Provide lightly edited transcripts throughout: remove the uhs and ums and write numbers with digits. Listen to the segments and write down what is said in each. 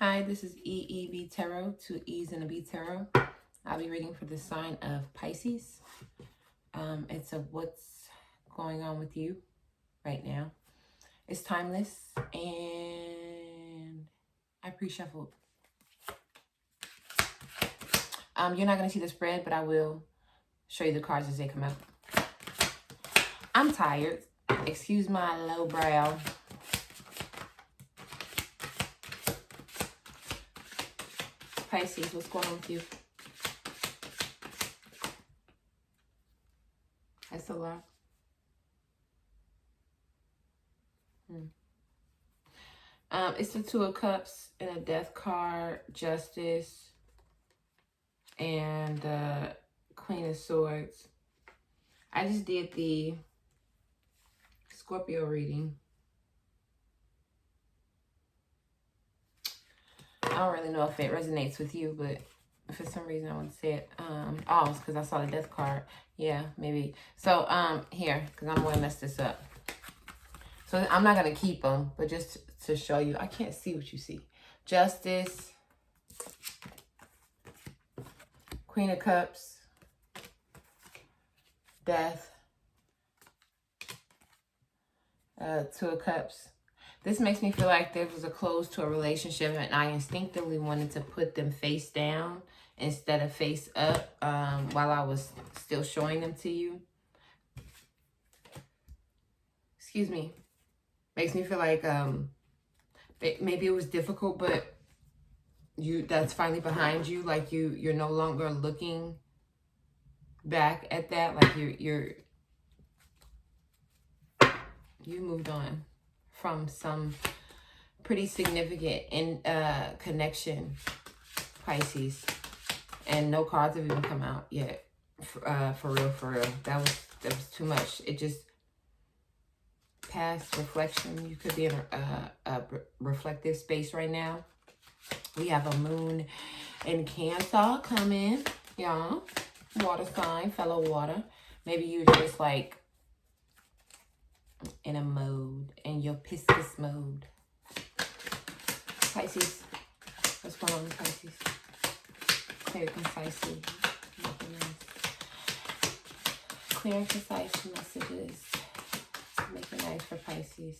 Hi, this is EEB Tarot, two E's and a B Tarot. I'll be reading for the sign of Pisces. It's a what's going on with you right now. It's timeless, and I pre-shuffled. You're not going to see the spread, but I will show you the cards as they come out. I'm tired. Excuse my low brow. Pisces, what's going on with you? That's a lot. It's the Two of Cups and a Death card, Justice, and Queen of Swords. I just did the Scorpio reading. I don't really know if it resonates with you, but for some reason I want to say it. Oh, it's because I saw the Death card. Yeah, maybe. So, here, because I'm going to mess this up. So I'm not going to keep them, but just to show you. I can't see what you see. Justice. Queen of Cups. Death. Two of Cups. This makes me feel like there was a close to a relationship and I instinctively wanted to put them face down instead of face up while I was still showing them to you. Excuse me. Makes me feel like maybe it was difficult, but that's finally behind you. Like you're no longer looking back at that. Like you moved on from some pretty significant connection, Pisces, and no cards have even come out yet. For real, that was too much. It just past reflection. You could be in a reflective space right now. We have a moon in Cancer coming, y'all. Water sign, fellow water. Maybe you're just like in a mode, in your Pisces mode. Pisces, what's going on with Pisces? Clear, concisely. Clear and concise messages. Make it nice for Pisces.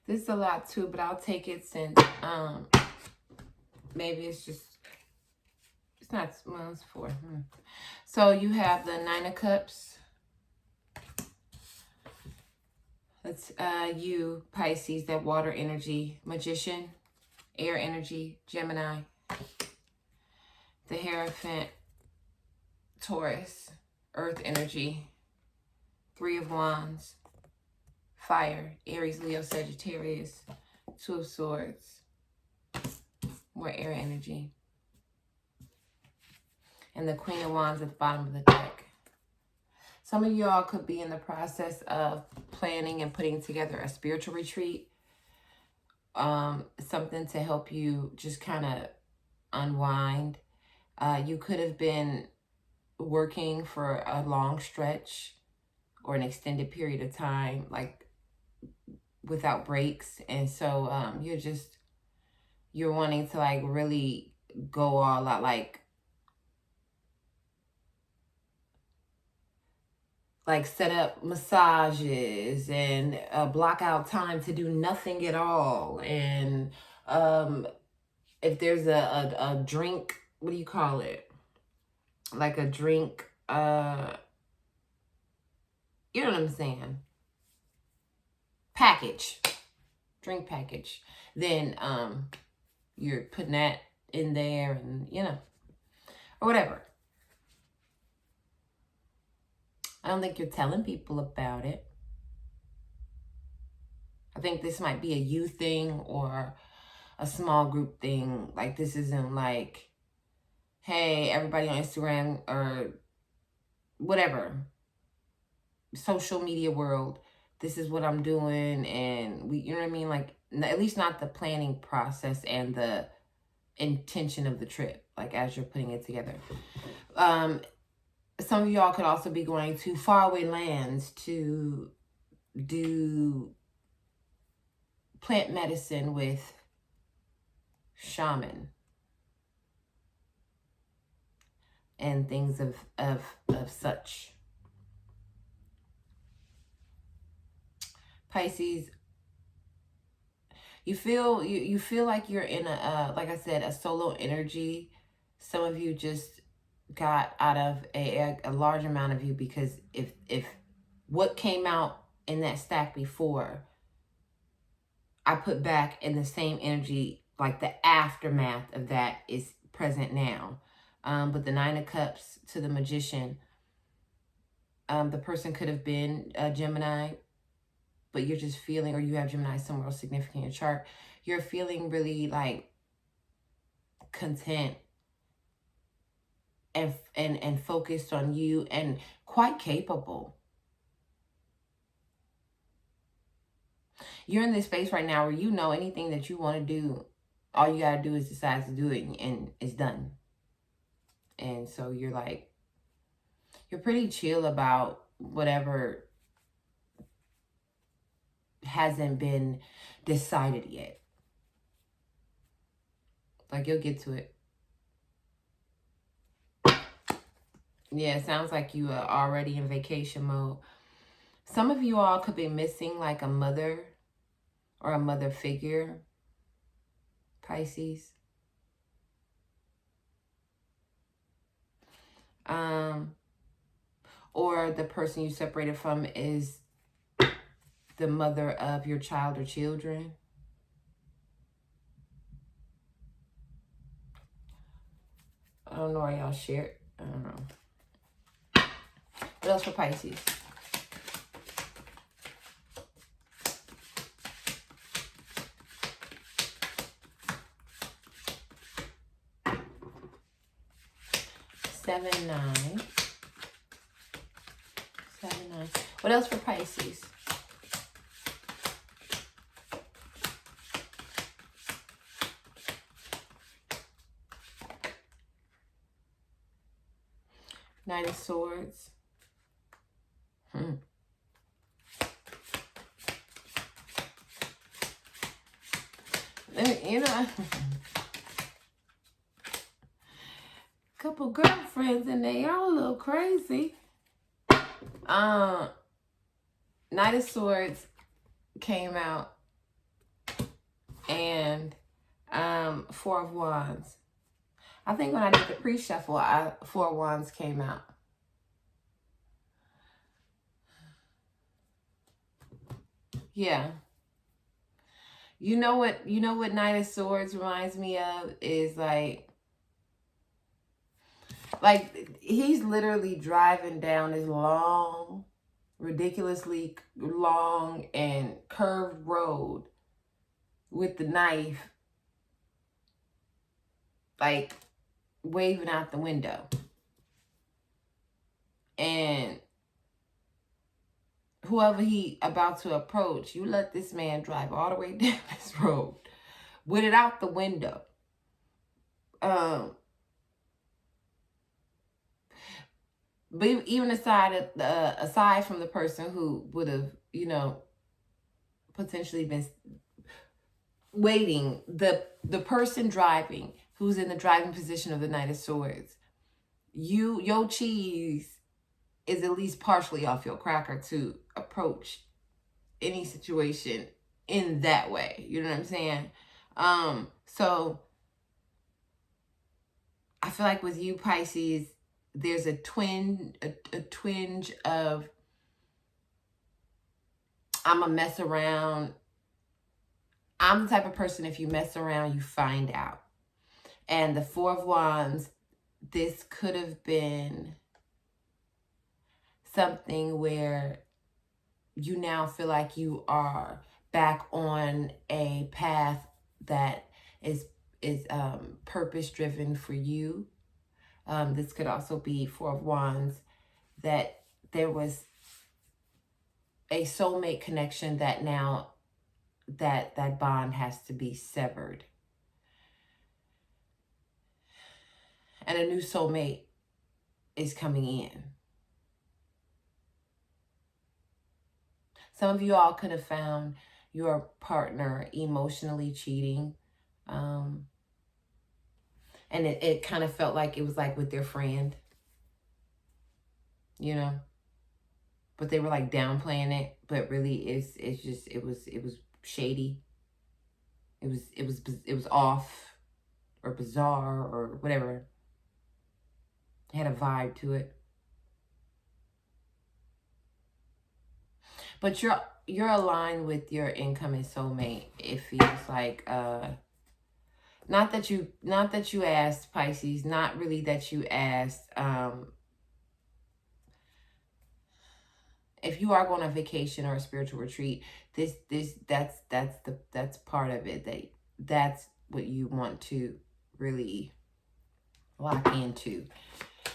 This is a lot too, but I'll take it since maybe it's not, well, it's 4. So you have the 9 of Cups. That's you, Pisces, that water energy, Magician, air energy, Gemini, the Hierophant, Taurus, earth energy, 3 of Wands, fire, Aries, Leo, Sagittarius, 2 of Swords, more air energy, and the Queen of Wands at the bottom of the deck. Some of y'all could be in the process of planning and putting together a spiritual retreat, something to help you just kind of unwind. You could have been working for a long stretch or an extended period of time, like without breaks, and so you're wanting to like really go all out, like set up massages and block out time to do nothing at all. And if there's a drink, what do you call it? Like a drink, you know what I'm saying? Package, drink package. Then you're putting that in there and, or whatever. I don't think you're telling people about it. I think this might be a you thing or a small group thing. Like, this isn't like, hey, everybody on Instagram or whatever, social media world, this is what I'm doing, and you know what I mean? Like, at least not the planning process and the intention of the trip, like as you're putting it together. Some of y'all could also be going to faraway lands to do plant medicine with shaman and things of such. Pisces, you feel like you're in a like I said, a solo energy. Some of you just got out of a large amount of you, because if what came out in that stack before, I put back in the same energy, like the aftermath of that is present now. But the Nine of Cups to the Magician, the person could have been a Gemini, but you're just feeling, or you have Gemini somewhere else significant in your chart, you're feeling really like content and focused on you and quite capable. You're in this space right now where you know anything that you want to do, all you got to do is decide to do it and it's done. And so you're like, you're pretty chill about whatever hasn't been decided yet. Like, you'll get to it. Yeah, it sounds like you are already in vacation mode. Some of you all could be missing like a mother or a mother figure, Pisces. Or the person you separated from is the mother of your child or children. I don't know why y'all shared. I don't know. What else for Pisces? Seven, nine. What else for Pisces? Knight of Swords. You know, couple girlfriends in there, y'all a little crazy. Knight of Swords came out, and Four of Wands. I think when I did the pre-shuffle, Four of Wands came out. Yeah. You know what Knight of Swords reminds me of is like he's literally driving down this long, ridiculously long and curved road with the knife, like waving out the window. And whoever he about to approach, you let this man drive all the way down this road with it out the window. But even aside from the person who would have, potentially been waiting, the person driving, who's in the driving position of the Knight of Swords, your cheese is at least partially off your cracker to approach any situation in that way. You know what I'm saying? So I feel like with you, Pisces, there's a twinge of I'm a mess around. I'm the type of person, if you mess around, you find out. And the Four of Wands, this could have been something where you now feel like you are back on a path that is purpose driven for you. This could also be Four of Wands, that there was a soulmate connection that now that bond has to be severed. And a new soulmate is coming in. Some of you all could have found your partner emotionally cheating. And it kind of felt like it was like with their friend, you know, but they were like downplaying it, but really it was shady. It was off or bizarre or whatever. It had a vibe to it. But you're aligned with your incoming soulmate. It feels like not that you asked, Pisces, not really that you asked. If you are going on vacation or a spiritual retreat, that's part of it. That's what you want to really lock into.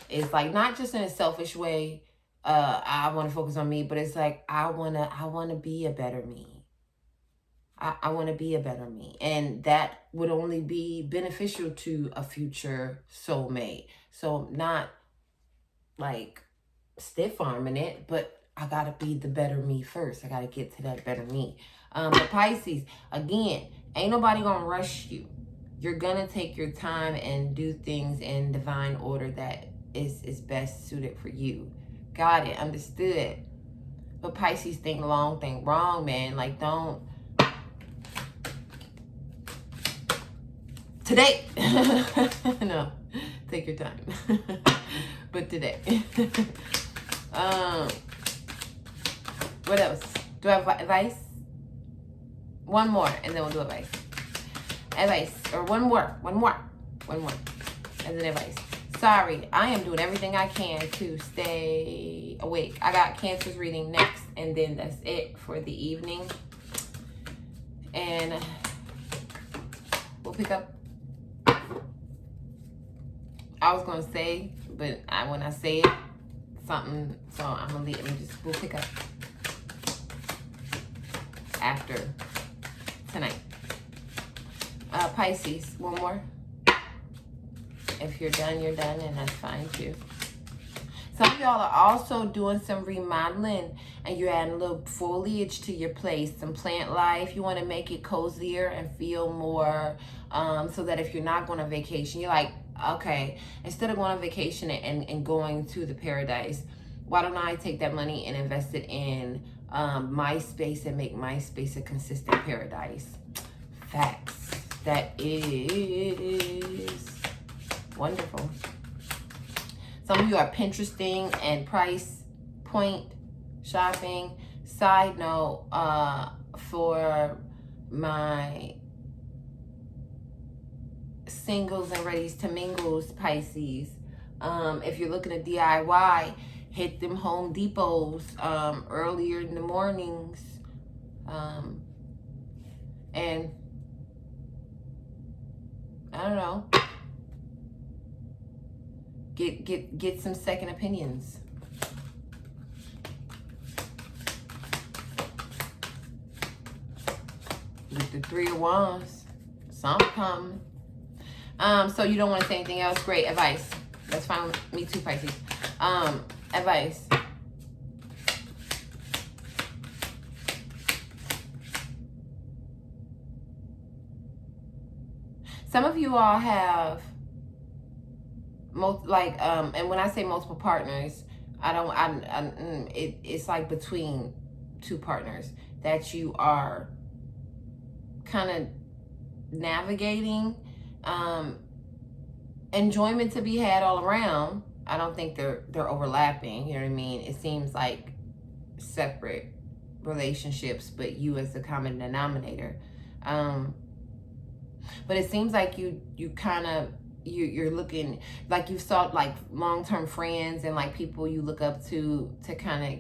It's like not just in a selfish way. I want to focus on me, but it's like I wanna be a better me. I want to be a better me, and that would only be beneficial to a future soulmate. So not like stiff arming it, but I gotta be the better me first. I gotta get to that better me. But Pisces, again, ain't nobody gonna rush you. You're gonna take your time and do things in divine order that is best suited for you. Got it, understood. But Pisces, think long, think wrong, man. Like, don't. Today. No, take your time. But today. What else? Do I have advice? One more, and then we'll do advice. Advice, or one more, and then advice. Sorry, I am doing everything I can to stay awake. I got Cancer's reading next, and then that's it for the evening. And we'll pick up. I was gonna say, but when I say it, something, so I'm gonna leave. We'll pick up after tonight. Pisces, one more. If you're done, you're done, and that's fine too. Some of y'all are also doing some remodeling, and you're adding a little foliage to your place, some plant life. You want to make it cozier and feel more, so that if you're not going on vacation, you're like, okay, instead of going on vacation and going to the paradise, why don't I take that money and invest it in my space and make my space a consistent paradise? Facts. That is wonderful. Some of you are Pinteresting and price point shopping. Side note, for my singles and readies to mingles, Pisces, if you're looking at DIY, hit them Home Depots earlier in the mornings, and I don't know, get some second opinions. With the Three of Wands, something coming. So you don't want to say anything else? Great, advice. That's fine with me too, Pisces. Advice. Some of you all have and when I say multiple partners, it's like between two partners that you are kind of navigating. Enjoyment to be had all around. I don't think they're overlapping, you know what I mean? It seems like separate relationships, but you as the common denominator. But it seems like you're looking like you saw like long-term friends and like people you look up to kind of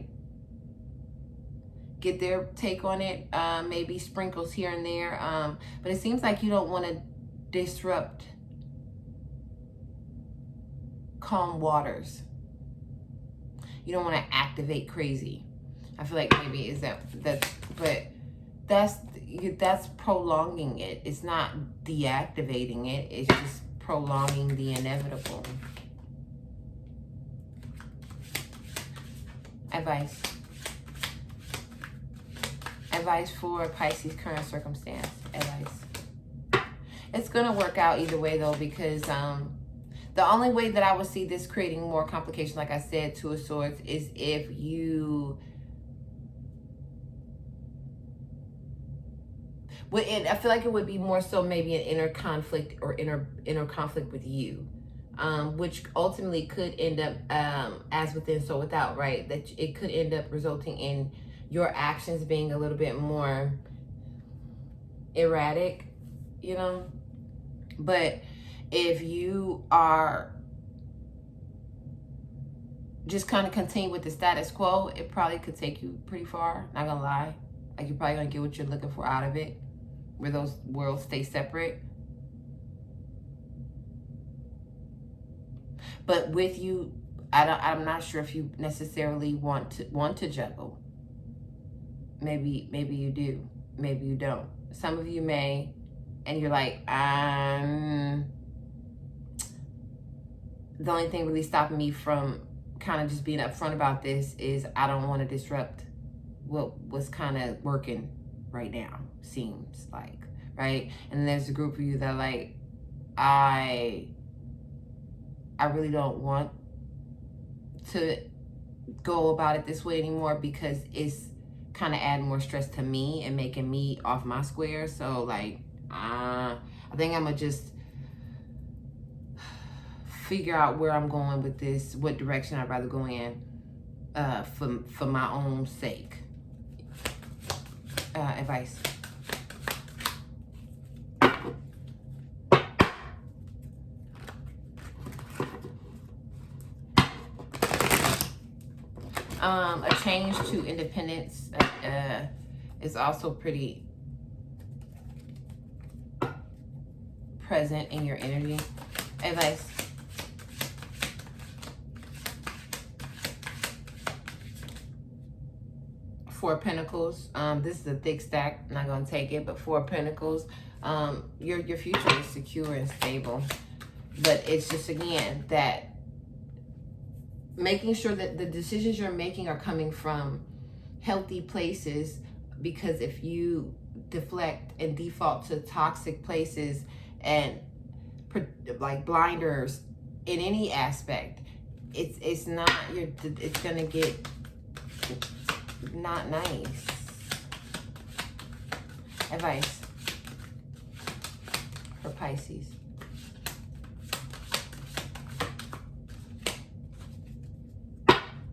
get their take on it, maybe sprinkles here and there, but it seems like you don't want to disrupt calm waters. You don't want to activate crazy. I feel like maybe is that but that's, that's prolonging it. It's not deactivating it. It's just prolonging the inevitable. Advice. Advice for Pisces current circumstance. Advice. It's going to work out either way, though, because the only way that I would see this creating more complication, like I said, Two of Swords, is if you... I feel like it would be more so maybe an inner conflict or inner conflict with you, which ultimately could end up as within, so without, right? That it could end up resulting in your actions being a little bit more erratic, you know? But if you are just kind of continue with the status quo, it probably could take you pretty far, not gonna lie. Like, you're probably gonna get what you're looking for out of it, where those worlds stay separate. But with you, I'm not sure if you necessarily want to juggle. Maybe you do, maybe you don't. Some of you may, and you're like, the only thing really stopping me from kind of just being upfront about this is I don't want to disrupt what was kind of working right now, seems like, right? And then there's a group of you that are like, I really don't want to go about it this way anymore because it's kind of adding more stress to me and making me off my square. So like, I think I'm gonna just figure out where I'm going with this, what direction I'd rather go in for my own sake. Advice. A change to independence is also pretty present in your energy. Advice. Four of Pentacles. This is a thick stack. I'm not going to take it, but Four of Pentacles. Your future is secure and stable. But it's just, again, that making sure that the decisions you're making are coming from healthy places, because if you deflect and default to toxic places and like blinders in any aspect, it's not it's gonna get not nice. Advice for Pisces.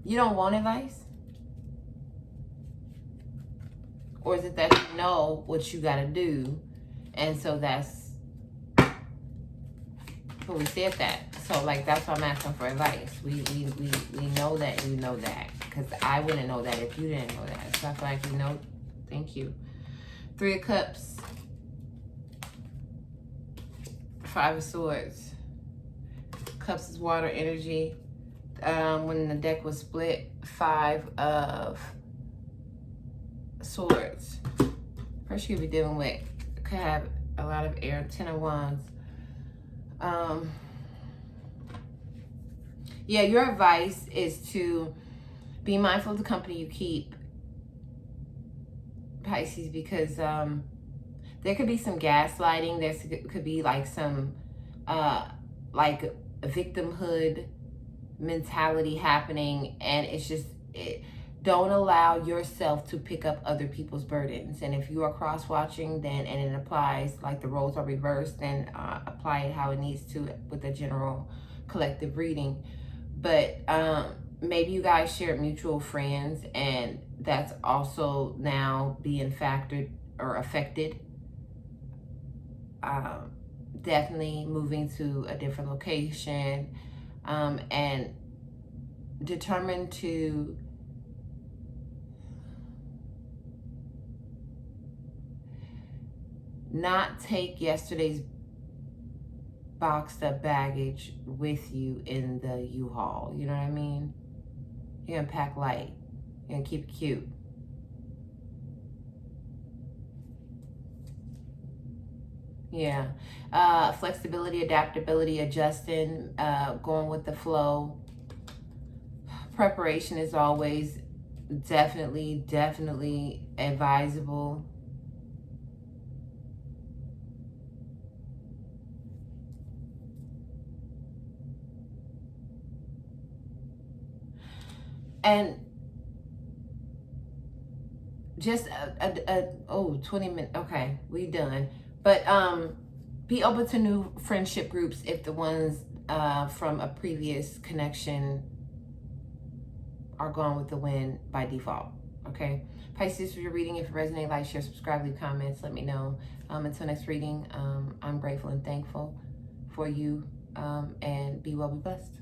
You don't want advice? Or is it that you know what you gotta do, and so that's what we said that. So like, that's why I'm asking for advice. We know that you know that, because I wouldn't know that if you didn't know that. So I feel like you know. Thank you. Three of Cups. Five of Swords. Cups is water energy. When the deck was split, Five of Swords. Person you'll be dealing with could have a lot of air. Ten of Wands. Yeah, your advice is to be mindful of the company you keep, Pisces, because there could be some gaslighting. There could be like some like victimhood mentality happening, and it's just don't allow yourself to pick up other people's burdens. And if you are cross watching, then and it applies, like the roles are reversed, then apply it how it needs to with a general collective reading. But maybe you guys shared mutual friends, and that's also now being factored or affected. Definitely moving to a different location, and determined to not take yesterday's boxed up baggage with you in the U-Haul. You know what I mean? You're gonna pack light. You're gonna keep it cute. Yeah. Flexibility, adaptability, adjusting, going with the flow. Preparation is always definitely advisable. And just 20 minutes. Okay, we done. But be open to new friendship groups if the ones from a previous connection are gone with the wind by default. Okay, Pisces, for your reading. If you resonate, like, share, subscribe, leave comments, let me know. Until next reading, I'm grateful and thankful for you, and be well, be blessed.